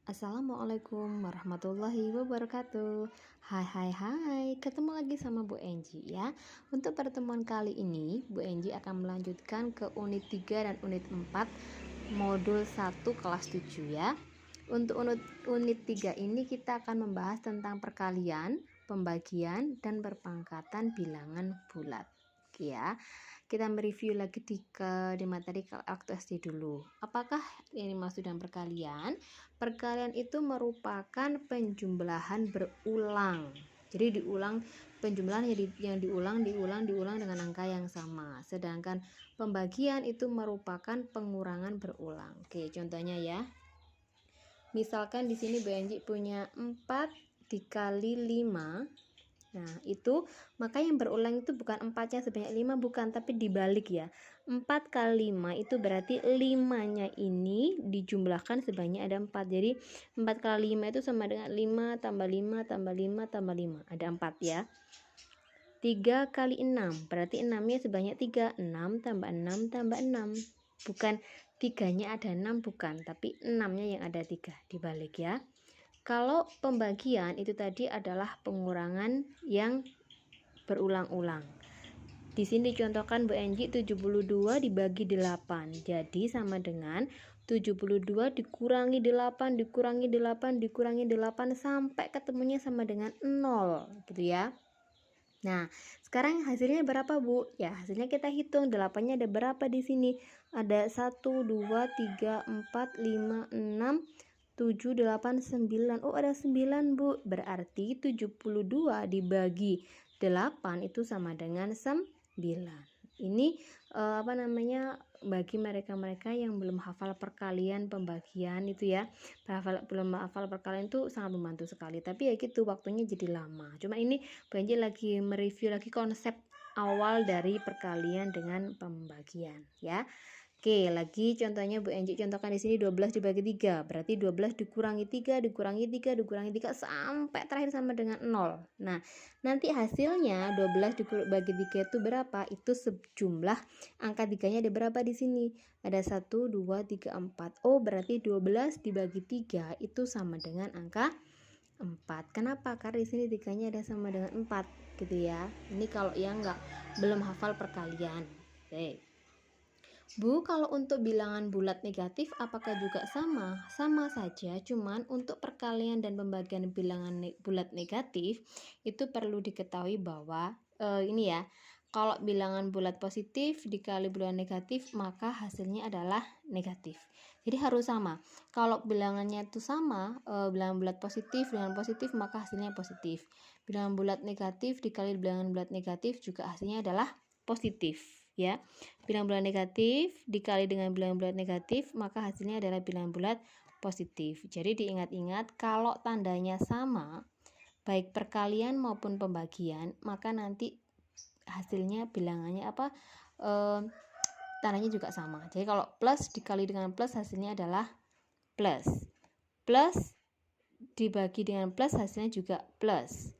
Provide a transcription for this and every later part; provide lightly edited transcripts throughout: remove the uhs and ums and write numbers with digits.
Assalamualaikum warahmatullahi wabarakatuh. Hai, ketemu lagi sama Bu Enji ya. Untuk pertemuan kali ini, Bu Enji akan melanjutkan ke unit 3 dan unit 4 modul 1 kelas 7 ya. Untuk unit 3 ini kita akan membahas tentang perkalian, pembagian, dan perpangkatan bilangan bulat ya. Kita mereview lagi di materi waktu SD dulu. Apakah ini maksud dengan perkalian? Perkalian itu merupakan penjumlahan berulang. Jadi diulang, penjumlahan yang diulang dengan angka yang sama. Sedangkan pembagian itu merupakan pengurangan berulang. Oke, contohnya ya. Misalkan di sini Bu Enji punya 4 dikali 5. Nah, itu maka yang berulang itu bukan 4-nya sebanyak 5, bukan, tapi dibalik ya. 4 kali 5 itu berarti 5-nya ini dijumlahkan sebanyak ada 4. Jadi 4 kali 5 itu sama dengan 5 tambah 5 tambah 5 tambah 5. Ada 4 ya. 3 kali 6 berarti 6-nya sebanyak 3. 6 tambah 6 tambah 6. Bukan 3-nya ada 6, bukan, tapi 6-nya yang ada 3. Dibalik ya. Kalau pembagian itu tadi adalah pengurangan yang berulang-ulang. Di sini dicontohkan Bu Enji 72 dibagi 8. Jadi sama dengan 72 dikurangi 8 dikurangi 8 dikurangi 8 sampai ketemunya sama dengan 0 gitu ya. Nah, sekarang hasilnya berapa, Bu? Ya, hasilnya kita hitung. 8-nya ada berapa di sini? Ada 1 2 3 4 5 6 7, 8, 9. Oh, ada 9, Bu. Berarti 72 dibagi 8 itu sama dengan 9. Ini bagi mereka-mereka yang belum hafal perkalian, pembagian itu ya. Belum hafal perkalian itu sangat membantu sekali. Tapi ya gitu, waktunya jadi lama. Cuma ini Banji lagi mereview lagi konsep awal dari perkalian dengan pembagian ya. Oke, lagi contohnya Bu Enji contohkan di sini 12 dibagi 3. Berarti 12 dikurangi 3 dikurangi 3 dikurangi 3 sampai terakhir sama dengan 0. Nah, nanti hasilnya 12 dibagi 3 itu berapa? Itu sejumlah angka 3-nya ada berapa di sini? Ada 1 2 3 4. Oh, berarti 12 dibagi 3 itu sama dengan angka 4. Kenapa? Karena di sini 3-nya ada sama dengan 4 gitu ya. Ini kalau yang belum hafal perkalian. Oke. Bu, kalau untuk bilangan bulat negatif apakah juga sama? Sama saja, cuman untuk perkalian dan pembagian bilangan bulat negatif itu perlu diketahui bahwa ini ya, kalau bilangan bulat positif dikali bilangan negatif maka hasilnya adalah negatif. Jadi harus sama. Kalau bilangannya itu sama, bilangan bulat positif dengan positif maka hasilnya positif. Bilangan bulat negatif dikali bilangan bulat negatif juga hasilnya adalah positif. Ya, bilangan bulat negatif dikali dengan bilangan bulat negatif maka hasilnya adalah bilangan bulat positif. Jadi diingat-ingat kalau tandanya sama baik perkalian maupun pembagian maka nanti hasilnya bilangannya tandanya juga sama. Jadi kalau plus dikali dengan plus hasilnya adalah plus. Plus dibagi dengan plus hasilnya juga plus.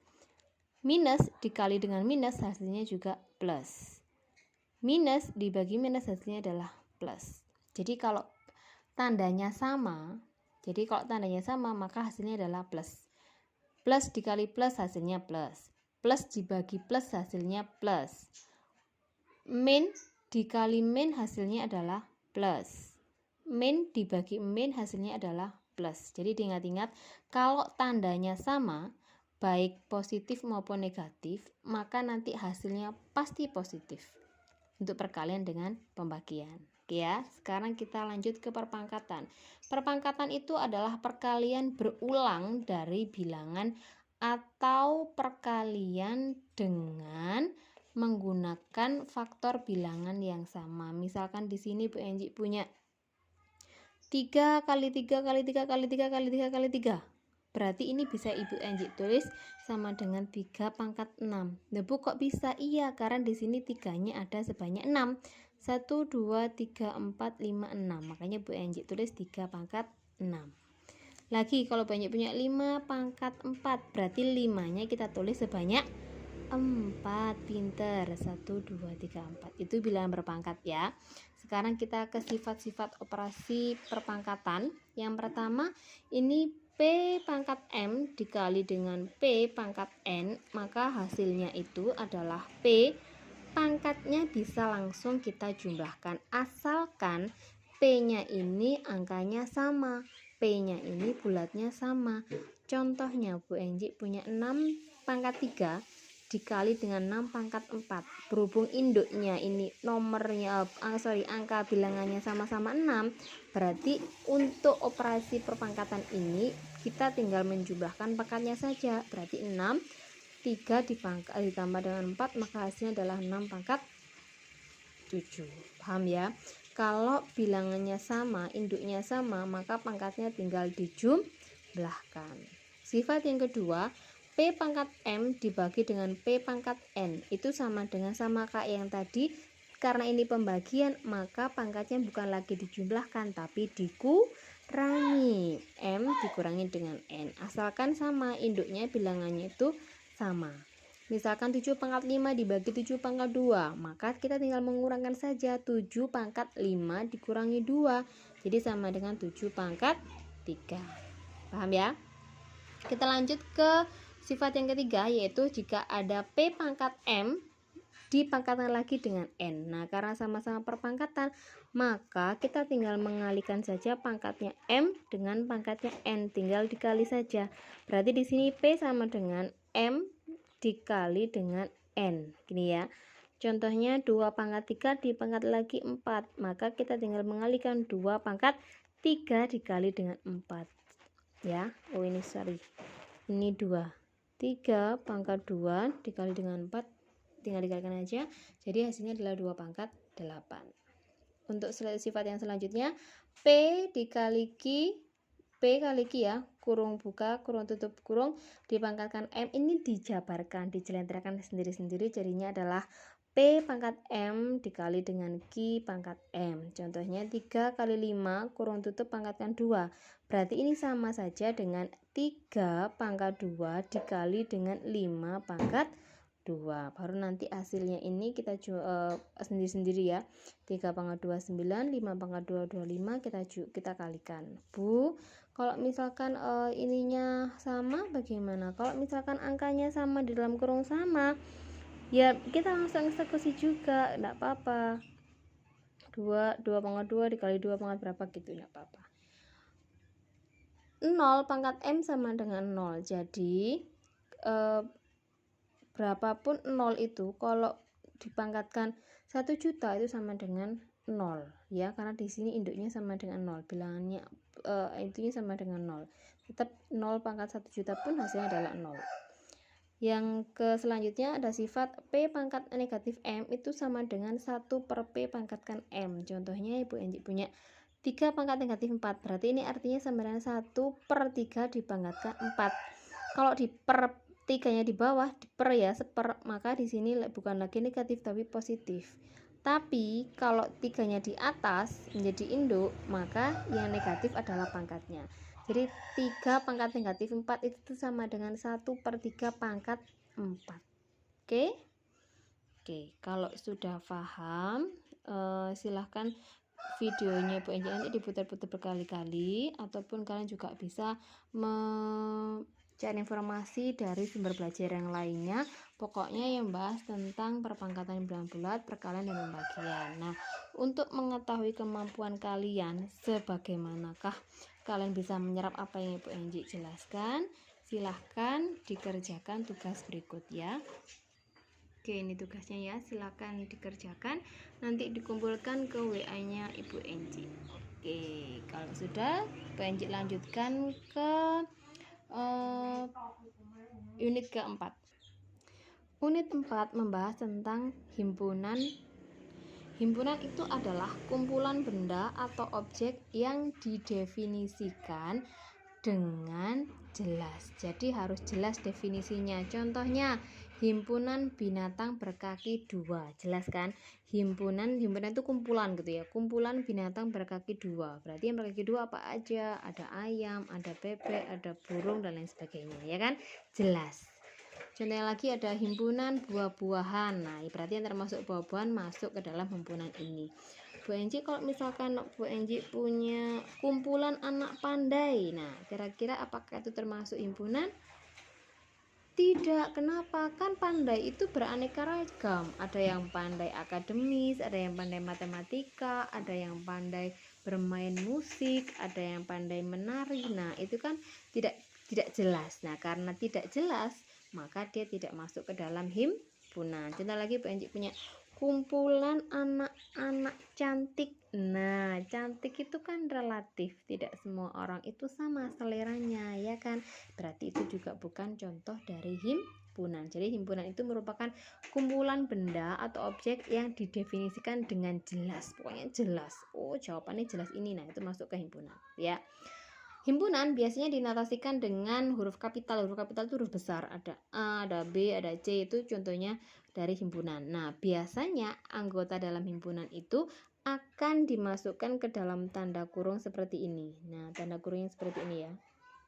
Minus dikali dengan minus hasilnya juga plus. Minus dibagi minus hasilnya adalah plus. Jadi kalau tandanya sama maka hasilnya adalah plus. Plus dikali plus hasilnya plus. Plus dibagi plus hasilnya plus. Min dikali min hasilnya adalah plus. Min dibagi min hasilnya adalah plus. Jadi diingat-ingat kalau tandanya sama baik positif maupun negatif maka nanti hasilnya pasti positif. Untuk perkalian dengan pembagian. Oke ya, sekarang kita lanjut ke perpangkatan. Perpangkatan itu adalah perkalian berulang dari bilangan atau perkalian dengan menggunakan faktor bilangan yang sama. Misalkan di sini Bu Enji punya 3 kali 3 kali 3 kali 3 kali 3 kali 3. Berarti ini bisa Ibu Enji tulis sama dengan 3 pangkat 6. Nah, Bu, kok bisa? Iya, karena di sini 3-nya ada sebanyak 6. 1 2 3 4 5 6. Makanya Bu Enji tulis 3 pangkat 6. Lagi kalau Bu Enji punya 5 pangkat 4, berarti 5-nya kita tulis sebanyak 4. Pinter. 1 2 3 4. Itu bilangan berpangkat ya. Sekarang kita ke sifat-sifat operasi perpangkatan. Yang pertama, ini P pangkat M dikali dengan P pangkat N, maka hasilnya itu adalah P pangkatnya bisa langsung kita jumlahkan, asalkan P-nya ini angkanya sama, P-nya ini bulatnya sama. Contohnya Bu Enji punya 6 pangkat 3 dikali dengan 6 pangkat 4. Berhubung induknya ini nomornya angka bilangannya sama-sama 6, berarti untuk operasi perpangkatan ini kita tinggal menjumlahkan pangkatnya saja. Berarti 6 3 ditambah dengan 4, maka hasilnya adalah 6 pangkat 7. Paham ya? Kalau bilangannya sama, induknya sama, maka pangkatnya tinggal dijumlahkan. Sifat yang kedua, P pangkat M dibagi dengan P pangkat N, itu sama dengan sama kayak yang tadi. Karena ini pembagian, maka pangkatnya bukan lagi dijumlahkan tapi dikurangi. M dikurangi dengan N, asalkan sama induknya bilangannya itu sama. Misalkan 7 pangkat 5 dibagi 7 pangkat 2, maka kita tinggal mengurangkan saja. 7 pangkat 5 dikurangi 2, jadi sama dengan 7 pangkat 3. Paham ya? Kita lanjut ke sifat yang ketiga, yaitu jika ada P pangkat M dipangkatkan lagi dengan N. Nah, karena sama-sama perpangkatan, maka kita tinggal mengalihkan saja pangkatnya M dengan pangkatnya N, tinggal dikali saja. Berarti di sini P sama dengan M dikali dengan N, gini ya. Contohnya 2 pangkat 3 dipangkat lagi 4, maka kita tinggal mengalihkan 2 pangkat 3 dikali dengan 4 ya. Oh ini sorry, ini 2, 3 pangkat 2 dikali dengan 4, tinggal dikalikan aja, jadi hasilnya adalah 2 pangkat 8. Untuk sifat yang selanjutnya, P dikali Q, P kali Q ya, kurung buka, kurung tutup kurung, dipangkatkan M, ini dijabarkan, dijelentrehkan sendiri-sendiri, jadinya adalah P pangkat M dikali dengan Q pangkat M. Contohnya 3 kali 5 kurung tutup pangkatkan 2, berarti ini sama saja dengan 3 pangkat 2 dikali dengan 5 pangkat 2. Baru nanti hasilnya ini kita sendiri-sendiri ya. 3 pangkat 2 9, 5 pangkat 2 25, kita kalikan. Bu, kalau misalkan ininya sama bagaimana? Kalau misalkan angkanya sama di dalam kurung sama, ya kita langsung eksekusi juga, enggak apa-apa. 2 pangkat 2 dikali 2 pangkat berapa gitu, enggak apa-apa. 0 pangkat M sama dengan 0. Jadi berapapun 0 itu kalau dipangkatkan 1 juta itu sama dengan 0 ya, karena di sini induknya sama dengan 0, bilangannya intinya sama dengan 0. Tetap 0 pangkat 1 juta pun hasilnya adalah 0. Yang ke selanjutnya ada sifat P pangkat negatif M itu sama dengan 1 per P pangkatkan M. Contohnya Ibu Enji punya 3 pangkat negatif 4, berarti ini artinya sama dengan 1 per 3 dipangkatkan 4. Kalau di per 3-nya di bawah, di per ya, seper, maka di sini bukan lagi negatif tapi positif. Tapi kalau 3-nya di atas menjadi induk, maka yang negatif adalah pangkatnya. Jadi 3 pangkat negatif 4 itu sama dengan 1 per 3 pangkat 4. Oke? Oke, kalau sudah paham, silahkan videonya Bu Enji nanti diputar-putar berkali-kali, ataupun kalian juga bisa cari informasi dari sumber belajar yang lainnya, pokoknya yang bahas tentang perpangkatan bilangan bulat, perkalian dan pembagian. Nah, untuk mengetahui kemampuan kalian sebagaimanakah kalian bisa menyerap apa yang Ibu Enji jelaskan, silahkan dikerjakan tugas berikut ya. Oke, ini tugasnya ya, silahkan dikerjakan, nanti dikumpulkan ke WA-nya Ibu Enji. Oke, kalau sudah, Ibu Enji lanjutkan ke unit keempat. Unit 4 membahas tentang himpunan. Himpunan itu adalah kumpulan benda atau objek yang didefinisikan dengan jelas. Jadi harus jelas definisinya. Contohnya, himpunan binatang berkaki 2. Jelas kan? Himpunan itu kumpulan gitu ya. Kumpulan binatang berkaki 2. Berarti yang berkaki 2 apa aja? Ada ayam, ada bebek, ada burung dan lain sebagainya, ya kan? Jelas. Contohnya lagi ada himpunan buah-buahan. Nah, berarti yang termasuk buah-buahan masuk ke dalam himpunan ini. Bu Enji kalau misalkan Bu Enji punya kumpulan anak pandai, nah kira-kira apakah itu termasuk himpunan? Tidak. Kenapa? Kan pandai itu beraneka ragam. Ada yang pandai akademis, ada yang pandai matematika, ada yang pandai bermain musik, ada yang pandai menari. Nah, itu kan tidak jelas. Nah, karena tidak jelas, maka dia tidak masuk ke dalam himpunan. Contoh lagi, Bu Enji punya kumpulan anak-anak cantik. Nah, cantik itu kan relatif, tidak semua orang itu sama seleranya, ya kan? Berarti itu juga bukan contoh dari himpunan. Jadi himpunan itu merupakan kumpulan benda atau objek yang didefinisikan dengan jelas. Pokoknya jelas. Oh, jawabannya jelas ini. Nah, itu masuk ke himpunan, ya. Himpunan biasanya dinotasikan dengan huruf kapital. Huruf kapital itu huruf besar. Ada A, ada B, ada C. Itu contohnya dari himpunan. Nah, biasanya anggota dalam himpunan itu akan dimasukkan ke dalam tanda kurung seperti ini. Nah, tanda kurungnya seperti ini ya.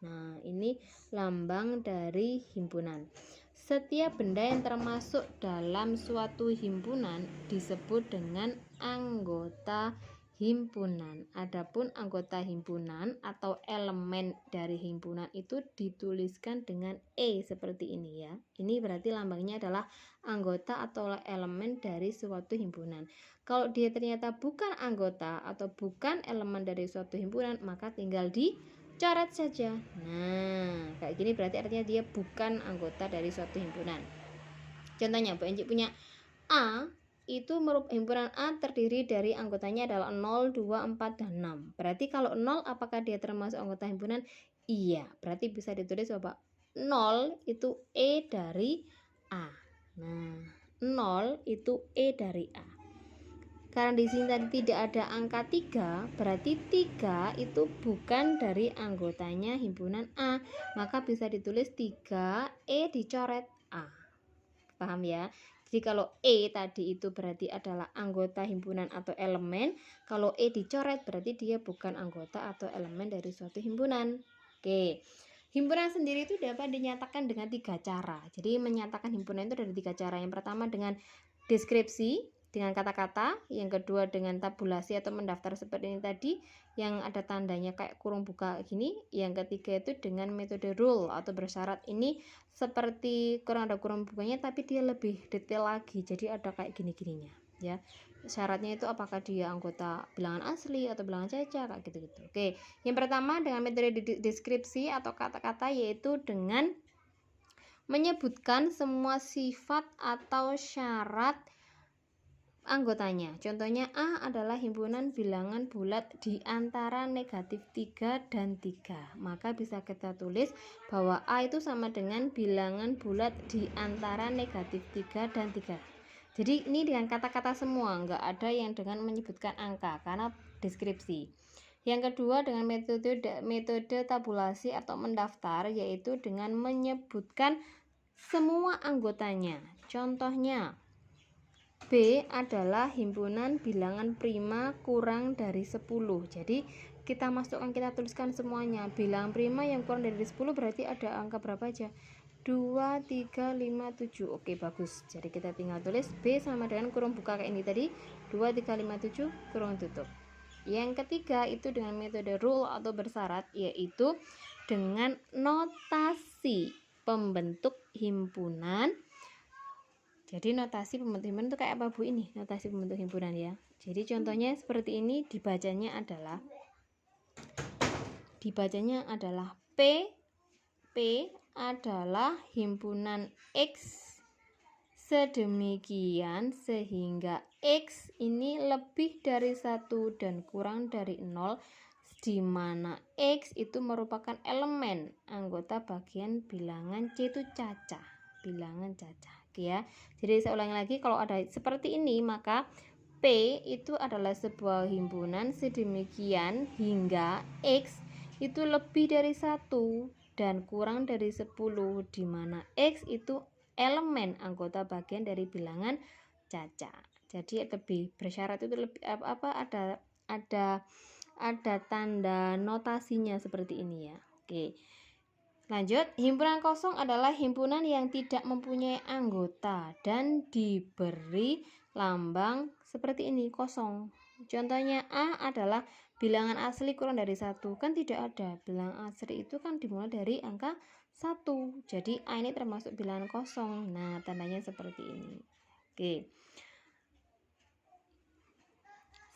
Nah, ini lambang dari himpunan. Setiap benda yang termasuk dalam suatu himpunan disebut dengan anggota himpunan. Adapun anggota himpunan atau elemen dari himpunan itu dituliskan dengan E seperti ini ya. Ini berarti lambangnya adalah anggota atau elemen dari suatu himpunan. Kalau dia ternyata bukan anggota atau bukan elemen dari suatu himpunan, maka tinggal dicoret saja. Nah, kayak gini berarti artinya dia bukan anggota dari suatu himpunan. Contohnya, Bu Enji punya A, itu himpunan A terdiri dari anggotanya adalah 0, 2, 4, dan 6. Berarti kalau 0 apakah dia termasuk anggota himpunan? Iya, berarti bisa ditulis bahwa 0 itu E dari A. Nah, 0 itu E dari A. Karena di sini tadi tidak ada angka 3, berarti 3 itu bukan dari anggotanya himpunan A. Maka bisa ditulis 3 E dicoret A. Paham ya? Jadi kalau E tadi itu berarti adalah anggota himpunan atau elemen. Kalau E dicoret berarti dia bukan anggota atau elemen dari suatu himpunan. Oke. Himpunan sendiri itu dapat dinyatakan dengan 3 cara. Jadi menyatakan himpunan itu ada 3 cara. Yang pertama dengan deskripsi, dengan kata-kata. Yang kedua dengan tabulasi atau mendaftar seperti ini tadi, yang ada tandanya kayak kurung buka gini. Yang ketiga itu dengan metode rule atau bersyarat. Ini seperti kurang ada kurung bukanya tapi dia lebih detail lagi, jadi ada kayak gini-gininya ya. Syaratnya itu apakah dia anggota bilangan asli atau bilangan caca kayak gitu-gitu. Oke, yang pertama dengan metode deskripsi atau kata-kata, yaitu dengan menyebutkan semua sifat atau syarat anggotanya. Contohnya A adalah himpunan bilangan bulat di antara negatif 3 dan 3. Maka bisa kita tulis bahwa A itu sama dengan bilangan bulat di antara negatif 3 dan 3. Jadi ini dengan kata-kata semua, nggak ada yang dengan menyebutkan angka karena deskripsi. Yang kedua dengan metode tabulasi atau mendaftar, yaitu dengan menyebutkan semua anggotanya. Contohnya, B adalah himpunan bilangan prima kurang dari 10. Jadi kita masukkan, kita tuliskan semuanya. Bilangan prima yang kurang dari 10 berarti ada angka berapa aja? 2, 3, 5, 7. Oke, bagus. Jadi kita tinggal tulis B sama dengan kurung buka kayak ini tadi, 2, 3, 5, 7 kurung tutup. Yang ketiga itu dengan metode rule atau bersyarat, yaitu dengan notasi pembentuk himpunan. Jadi notasi pembentuk himpunan itu kayak apa Bu ini? Notasi pembentuk himpunan ya. Jadi contohnya seperti ini, dibacanya adalah P adalah himpunan X sedemikian sehingga X ini lebih dari 1 dan kurang dari 0, di mana X itu merupakan elemen anggota bagian bilangan C itu caca, bilangan caca. Ya, jadi saya ulangi lagi, kalau ada seperti ini maka P itu adalah sebuah himpunan sedemikian hingga X itu lebih dari 1 dan kurang dari 10, di mana X itu elemen anggota bagian dari bilangan caca. Jadi lebih bersyarat itu lebih ada tanda notasinya seperti ini ya. Oke. Lanjut, himpunan kosong adalah himpunan yang tidak mempunyai anggota dan diberi lambang seperti ini, kosong. Contohnya A adalah bilangan asli kurang dari 1. Kan tidak ada. Bilangan asli itu kan dimulai dari angka 1. Jadi A ini termasuk bilangan kosong. Nah, tandanya seperti ini. Oke.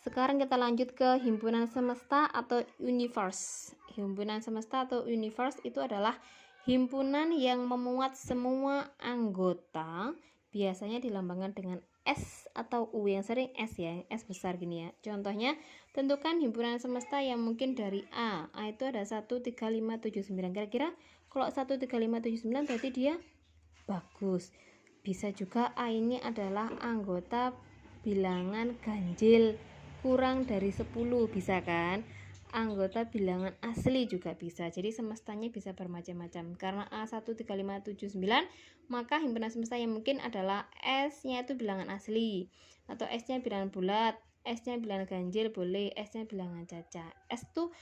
Sekarang kita lanjut ke himpunan semesta atau universe. Himpunan semesta atau universe itu adalah himpunan yang memuat semua anggota, biasanya dilambangkan dengan S atau U, yang sering S ya, S besar gini ya. Contohnya, tentukan himpunan semesta yang mungkin dari A. A itu ada 1, 3, 5, 7, 9. Kira-kira kalau 1, 3, 5, 7, 9 berarti dia bagus. Bisa juga A ini adalah anggota bilangan ganjil kurang dari 10, bisa kan? Anggota bilangan asli juga bisa. Jadi semestanya bisa bermacam-macam. Karena A1, 3, 5, 7, 9, maka himpunan semesta yang mungkin adalah S-nya itu bilangan asli, atau S-nya bilangan bulat, S-nya bilangan ganjil boleh, S-nya bilangan cacah. S tuh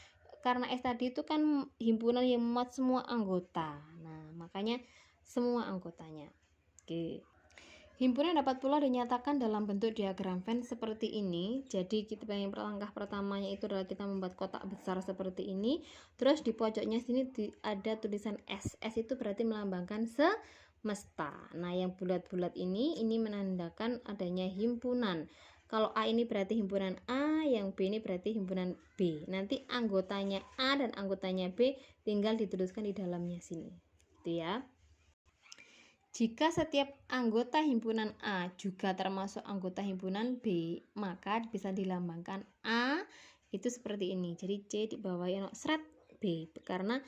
karena S tadi itu kan himpunan yang memuat semua anggota. Nah, makanya semua anggotanya. Oke. Himpunan dapat pula dinyatakan dalam bentuk diagram Venn seperti ini. Jadi kita yang langkah pertamanya itu adalah kita membuat kotak besar seperti ini. Terus di pojoknya sini ada tulisan S. S itu berarti melambangkan semesta. Nah, yang bulat-bulat ini menandakan adanya himpunan. Kalau A ini berarti himpunan A, yang B ini berarti himpunan B. Nanti anggotanya A dan anggotanya B tinggal dituliskan di dalamnya sini. Itu ya. Jika setiap anggota himpunan A juga termasuk anggota himpunan B, maka bisa dilambangkan A itu seperti ini. Jadi C di bawahnya seret B, karena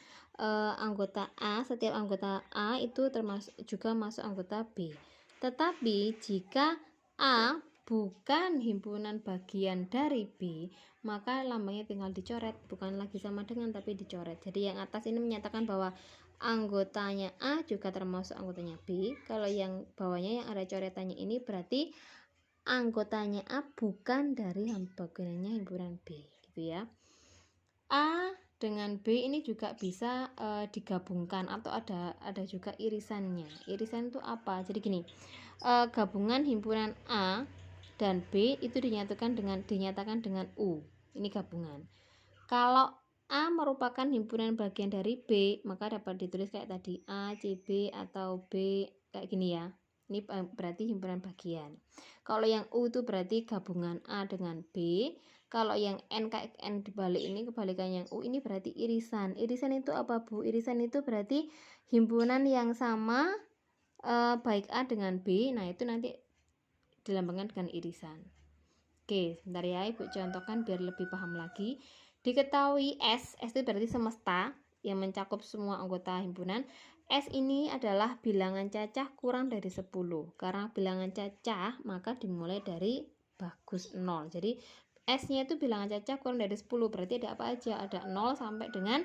setiap anggota A itu termasuk juga masuk anggota B. Tetapi jika A bukan himpunan bagian dari B, maka lambangnya tinggal dicoret, bukan lagi sama dengan tapi dicoret. Jadi yang atas ini menyatakan bahwa anggotanya A juga termasuk anggotanya B. Kalau yang bawahnya yang ada coretannya ini berarti anggotanya A bukan dari bagiannya himpunan B, gitu ya. A dengan B ini juga bisa digabungkan atau ada juga irisannya. Irisan itu apa? Jadi gini, gabungan himpunan A dan B itu dinyatakan dengan U. Ini gabungan. Kalau A merupakan himpunan bagian dari B, maka dapat ditulis kayak tadi A, C, B, atau B kayak gini ya. Ini berarti himpunan bagian. Kalau yang U itu berarti gabungan A dengan B. Kalau yang N kayak N dibalik ini, kebalikan yang U ini berarti irisan. Irisan itu apa, Bu? Irisan itu berarti himpunan yang sama baik A dengan B. Nah, itu nanti dilambangkan dengan irisan. Oke, sebentar ya Ibu contohkan biar lebih paham lagi. Diketahui S itu berarti semesta yang mencakup semua anggota himpunan. S ini adalah bilangan cacah kurang dari 10. Karena bilangan cacah maka dimulai dari bagus 0. Jadi S-nya itu bilangan cacah kurang dari 10. Berarti ada apa aja? Ada 0 sampai dengan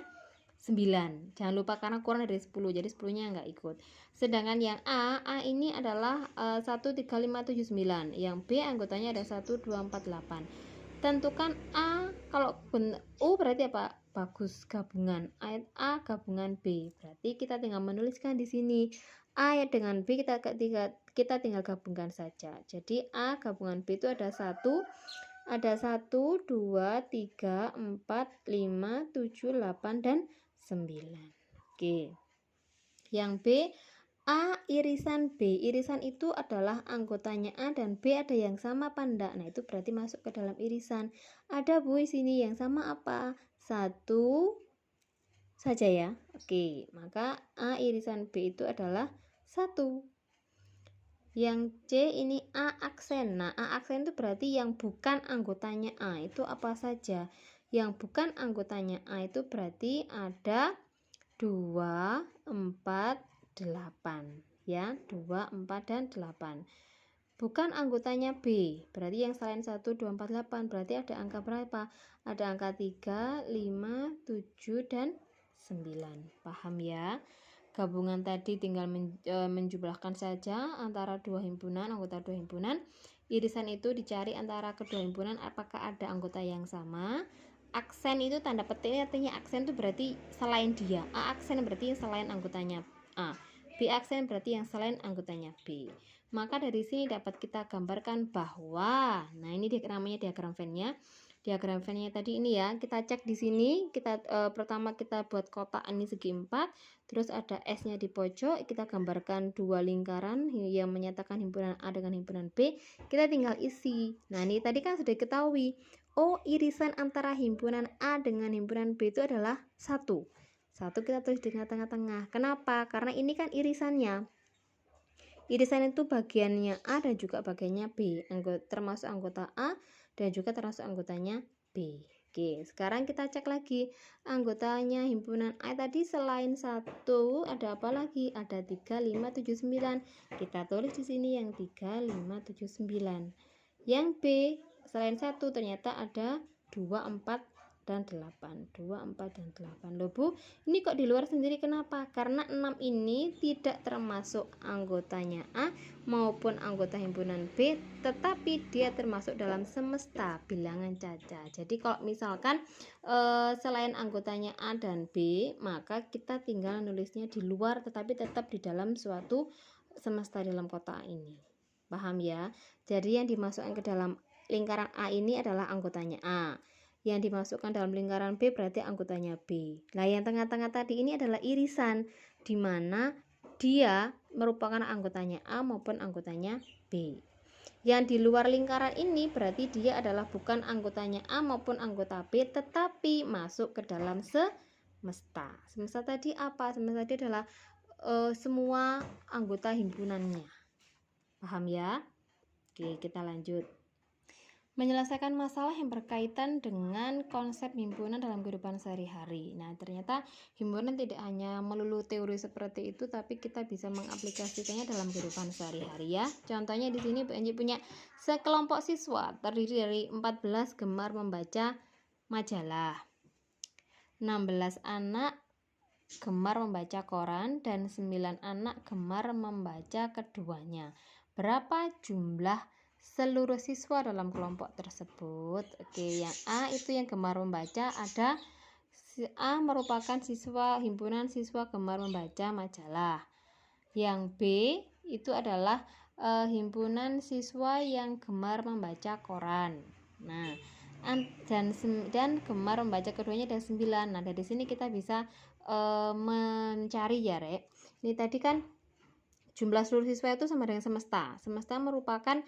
9. Jangan lupa karena kurang dari 10. Jadi 10-nya enggak ikut. Sedangkan yang A ini adalah 1, 3, 5, 7, 9. Yang B anggotanya ada 1, 2, 4, 8. Tentukan A, kalau U berarti apa? Bagus gabungan. A gabungan B. Berarti kita tinggal menuliskan di sini A dengan B kita tinggal gabungkan saja. Jadi A gabungan B itu ada 1, 2, 3, 4, 5, 7, 8 dan 9. Oke. Yang B, A irisan B. Irisan itu adalah anggotanya A dan B ada yang sama apa enggak? Nah, itu berarti masuk ke dalam irisan. Ada Bu di sini yang sama apa? 1 saja ya. Oke, maka A irisan B itu adalah 1. Yang C ini A aksen. Nah, A aksen itu berarti yang bukan anggotanya A. Itu apa saja? Yang bukan anggotanya A itu berarti ada 2, 4, 8 ya, 2, 4 dan 8. Bukan anggotanya B, berarti yang selain 1, 2, 4, 8 berarti ada angka berapa? Ada angka 3, 5, 7 dan 9. Paham ya? Gabungan tadi tinggal menjumlahkan saja antara dua himpunan, anggota dua himpunan. Irisan itu dicari antara kedua himpunan apakah ada anggota yang sama. Aksen itu tanda petik, artinya aksen itu berarti selain dia. A aksen berarti selain anggotanya A. B aksen berarti yang selain anggotanya B. Maka dari sini dapat kita gambarkan bahwa, nah ini namanya diagram Venn-nya. Diagram Venn-nya tadi ini ya, kita cek di sini, kita pertama kita buat kotak ini segi 4, terus ada S-nya di pojok, kita gambarkan dua lingkaran yang menyatakan himpunan A dengan himpunan B, kita tinggal isi. Nah, ini tadi kan sudah diketahui. Oh, irisan antara himpunan A dengan himpunan B itu adalah 1. 1 kita tulis di tengah-tengah. Kenapa? Karena ini kan irisannya. Irisan itu bagiannya A dan juga bagiannya B, termasuk anggota A dan juga termasuk anggotanya B. Oke, sekarang kita cek lagi anggotanya himpunan A tadi selain 1 ada apa lagi? Ada 3, 5, 7, 9. Kita tulis di sini yang 3, 5, 7, 9. Yang B selain 1 ternyata ada 2, 4, dan 8. 2, 4, dan 8. Loh Bu, ini kok di luar sendiri, kenapa? Karena 6 ini tidak termasuk anggotanya A maupun anggota himpunan B, tetapi dia termasuk dalam semesta bilangan caca. Jadi kalau misalkan selain anggotanya A dan B, maka kita tinggal nulisnya di luar tetapi tetap di dalam suatu semesta dalam kotak ini. Paham ya? Jadi yang dimasukkan ke dalam lingkaran A ini adalah anggotanya A. Yang dimasukkan dalam lingkaran B berarti anggotanya B. Nah, yang tengah-tengah tadi ini adalah irisan, di mana dia merupakan anggotanya A maupun anggotanya B. Yang di luar lingkaran ini berarti dia adalah bukan anggotanya A maupun anggota B, tetapi masuk ke dalam semesta. Semesta tadi apa? Semesta tadi adalah semua anggota himpunannya. Paham ya? Oke, kita lanjut. Menyelesaikan masalah yang berkaitan dengan konsep himpunan dalam kehidupan sehari-hari. Nah, ternyata himpunan tidak hanya melulu teori seperti itu, tapi kita bisa mengaplikasikannya dalam kehidupan sehari-hari ya. Contohnya di sini Bu Enji punya sekelompok siswa terdiri dari 14 gemar membaca majalah, 16 anak gemar membaca koran, dan 9 anak gemar membaca keduanya. Berapa jumlah seluruh siswa dalam kelompok tersebut? Oke, yang A itu yang gemar membaca, ada A merupakan siswa himpunan siswa gemar membaca majalah. Yang B itu adalah himpunan siswa yang gemar membaca koran. Nah, dan gemar membaca keduanya ada 9. Nah, dari sini kita bisa mencari ya, Rek. Ini tadi kan jumlah seluruh siswa itu sama dengan semesta. Semesta merupakan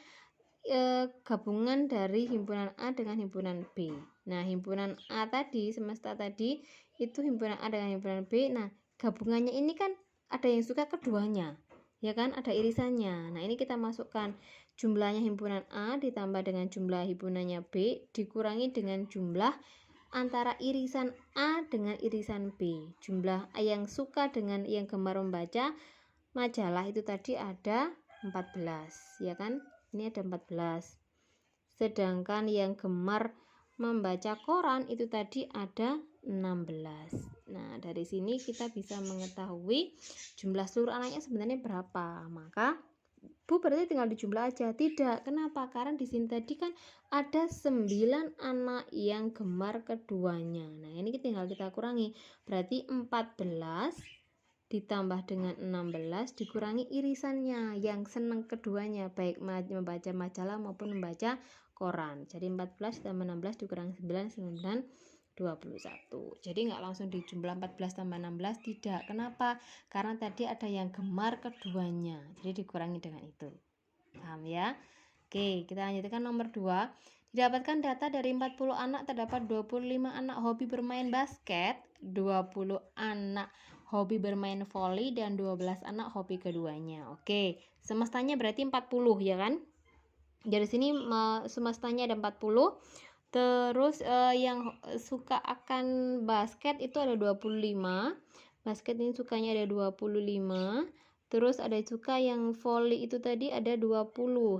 gabungan dari himpunan A dengan himpunan B. Nah, himpunan A tadi, semesta tadi itu himpunan A dengan himpunan B. Nah, gabungannya ini kan ada yang suka keduanya, ya kan? Ada irisannya. Nah, ini kita masukkan jumlahnya himpunan A ditambah dengan jumlah himpunannya B dikurangi dengan jumlah antara irisan A dengan irisan B. Jumlah yang suka dengan yang gemar membaca majalah itu tadi ada 14, ya kan? Ini ada 14. Sedangkan yang gemar membaca koran itu tadi ada 16. Nah, dari sini kita bisa mengetahui jumlah seluruh anaknya sebenarnya berapa. Maka Bu berarti tinggal dijumlah aja. Tidak, kenapa? Karena di sini tadi kan ada 9 anak yang gemar keduanya. Nah, ini tinggal kita kurangi. Berarti 14 ditambah dengan 16 dikurangi irisannya yang senang keduanya, baik membaca majalah maupun membaca koran. Jadi 14 tambah 16 dikurangi 9, 21. Jadi nggak langsung dijumlah 14 tambah 16, tidak. Kenapa? Karena tadi ada yang gemar keduanya, jadi dikurangi dengan itu. Paham ya? Oke, kita lanjutkan nomor 2. Didapatkan data dari 40 anak terdapat 25 anak hobi bermain basket, 20 anak hobi bermain voli, dan 12 anak hobi keduanya. Oke, semestanya berarti 40 ya kan? Dari sini semestanya ada 40. Terus yang suka akan basket itu ada 25. Basket ini sukanya ada 25. Terus ada suka yang voli itu tadi ada 20.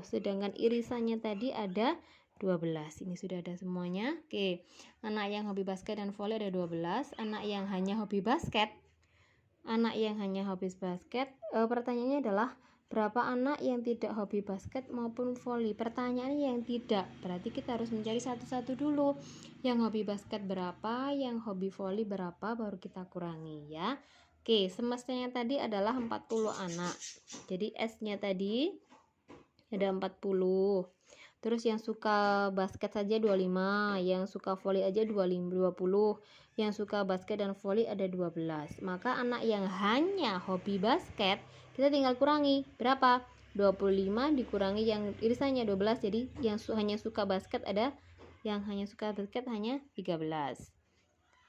Sedangkan irisannya tadi ada 12. Ini sudah ada semuanya. Oke. Anak yang hobi basket dan voli ada 12. Anak yang hanya hobi basket. Pertanyaannya adalah berapa anak yang tidak hobi basket maupun voli? Pertanyaannya yang tidak. Berarti kita harus mencari satu-satu dulu. Yang hobi basket berapa, yang hobi voli berapa, baru kita kurangi ya. Oke, semestinya tadi adalah 40 anak. Jadi S-nya tadi ada 40. Terus yang suka basket saja 25, yang suka volley aja 20, yang suka basket dan volley ada 12. Maka anak yang hanya hobi basket, kita tinggal kurangi. Berapa? 25 dikurangi yang irisannya 12, jadi yang hanya suka basket ada, yang hanya suka basket hanya 13.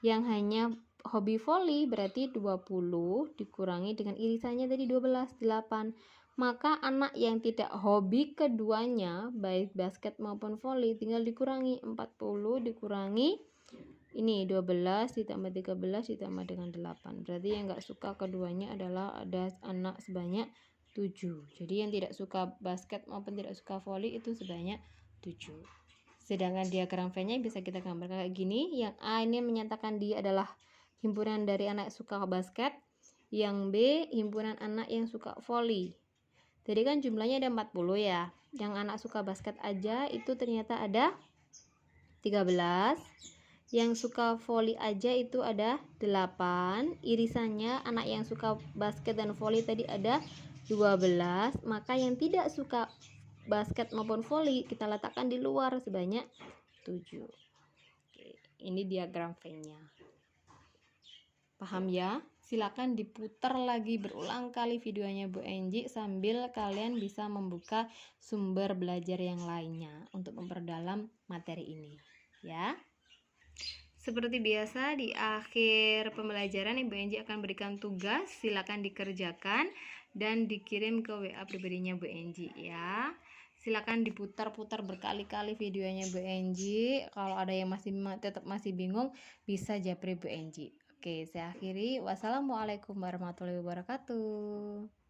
Yang hanya hobi volley berarti 20 dikurangi dengan irisannya tadi 12, 8. Maka anak yang tidak hobi keduanya baik basket maupun volley tinggal dikurangi 40 dikurangi ini 12 ditambah 13 ditambah dengan 8. Berarti yang enggak suka keduanya adalah ada anak sebanyak 7. Jadi yang tidak suka basket maupun tidak suka volley itu sebanyak 7. Sedangkan diagram V-nya bisa kita gambarkan kayak gini. Yang A ini menyatakan dia adalah himpunan dari anak suka basket. Yang B himpunan anak yang suka volley. Jadi kan jumlahnya ada 40 ya. Yang anak suka basket aja itu ternyata ada 13. Yang suka volley aja itu ada 8. Irisannya anak yang suka basket dan volley tadi ada 12. Maka yang tidak suka basket maupun volley kita letakkan di luar sebanyak 7. Oke, ini diagram V-nya. Paham ya? Silakan diputar lagi berulang kali videonya Bu Enji sambil kalian bisa membuka sumber belajar yang lainnya untuk memperdalam materi ini, ya. Seperti biasa di akhir pembelajaran Ibu Enji akan berikan tugas, silakan dikerjakan dan dikirim ke WA pribadinya Bu Enji ya. Silakan diputar-putar berkali-kali videonya Bu Enji. Kalau ada yang tetap masih bingung, bisa japri Bu Enji. Oke, saya akhiri. Wassalamualaikum warahmatullahi wabarakatuh.